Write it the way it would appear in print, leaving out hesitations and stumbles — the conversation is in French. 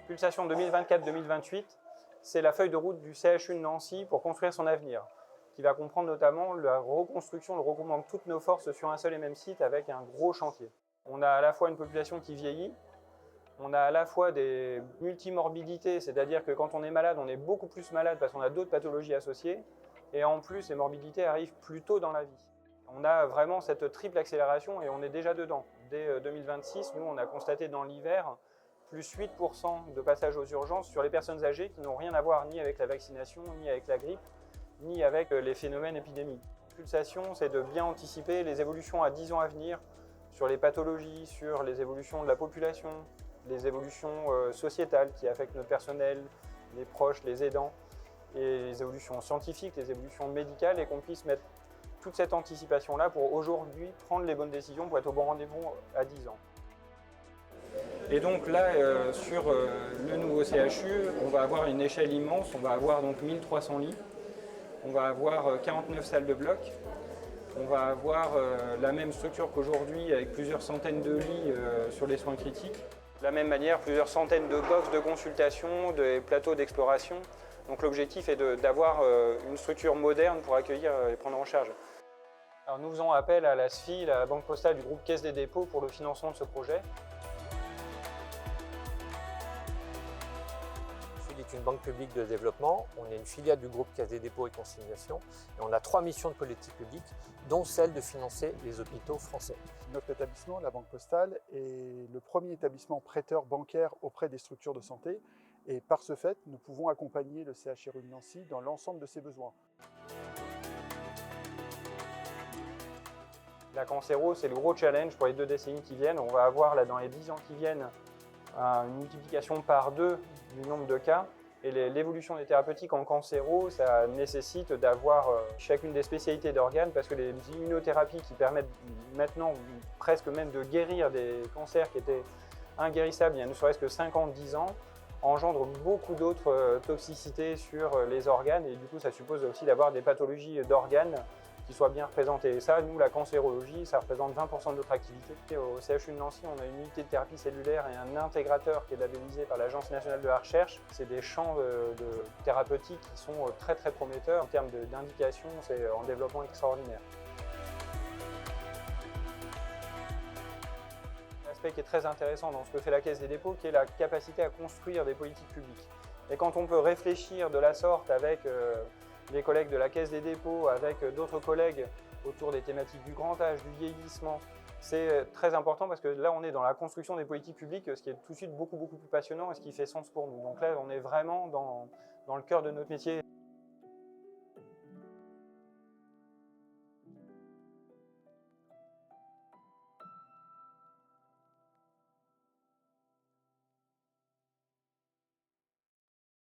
Pulsation 2024-2028, c'est la feuille de route du CHU de Nancy pour construire son avenir, qui va comprendre notamment la reconstruction, le regroupement de toutes nos forces sur un seul et même site avec un gros chantier. On a à la fois une population qui vieillit, on a à la fois des multimorbidités, c'est-à-dire que quand on est malade, on est beaucoup plus malade parce qu'on a d'autres pathologies associées, et en plus, les morbidités arrivent plus tôt dans la vie. On a vraiment cette triple accélération et on est déjà dedans. Dès 2026, nous, on a constaté dans l'hiver plus 8% de passage aux urgences sur les personnes âgées qui n'ont rien à voir ni avec la vaccination, ni avec la grippe, ni avec les phénomènes épidémiques. Pulsation, c'est de bien anticiper les évolutions à 10 ans à venir sur les pathologies, sur les évolutions de la population, les évolutions sociétales qui affectent notre personnel, les proches, les aidants, et les évolutions scientifiques, les évolutions médicales, et qu'on puisse mettre toute cette anticipation-là pour aujourd'hui prendre les bonnes décisions pour être au bon rendez-vous à 10 ans. Et donc là, sur le nouveau CHU, on va avoir une échelle immense, on va avoir donc 1300 lits, on va avoir 49 salles de bloc, on va avoir la même structure qu'aujourd'hui avec plusieurs centaines de lits sur les soins critiques. De la même manière, plusieurs centaines de box de consultation, des plateaux d'exploration. Donc l'objectif est d'avoir une structure moderne pour accueillir et prendre en charge. Alors nous faisons appel à la SFI, la Banque Postale du groupe Caisse des Dépôts, pour le financement de ce projet. SFI est une banque publique de développement. On est une filiale du groupe Caisse des Dépôts et Consignation. Et on a 3 missions de politique publique, dont celle de financer les hôpitaux français. Notre établissement, la Banque Postale, est le premier établissement prêteur bancaire auprès des structures de santé. Et par ce fait, nous pouvons accompagner le CHRU de Nancy dans l'ensemble de ses besoins. La cancéro, c'est le gros challenge pour les 2 décennies qui viennent. On va avoir là, dans les 10 ans qui viennent une multiplication par 2 du nombre de cas. Et l'évolution des thérapeutiques en cancéro, ça nécessite d'avoir chacune des spécialités d'organes, parce que les immunothérapies qui permettent maintenant presque même de guérir des cancers qui étaient inguérissables il y a ne serait-ce que 5 ans, 10 ans, engendre beaucoup d'autres toxicités sur les organes, et du coup ça suppose aussi d'avoir des pathologies d'organes qui soient bien représentées. Et ça, nous, la cancérologie, ça représente 20% de notre activité. Et au CHU de Nancy, on a une unité de thérapie cellulaire et un intégrateur qui est labellisé par l'Agence nationale de la recherche. C'est des champs de thérapeutiques qui sont très très prometteurs. En termes d'indication, c'est en développement extraordinaire. L'aspect qui est très intéressant dans ce que fait la Caisse des Dépôts, qui est la capacité à construire des politiques publiques. Et quand on peut réfléchir de la sorte avec les collègues de la Caisse des Dépôts, avec d'autres collègues autour des thématiques du grand âge, du vieillissement, c'est très important parce que là on est dans la construction des politiques publiques, ce qui est tout de suite beaucoup plus passionnant et ce qui fait sens pour nous. Donc là on est vraiment dans le cœur de notre métier.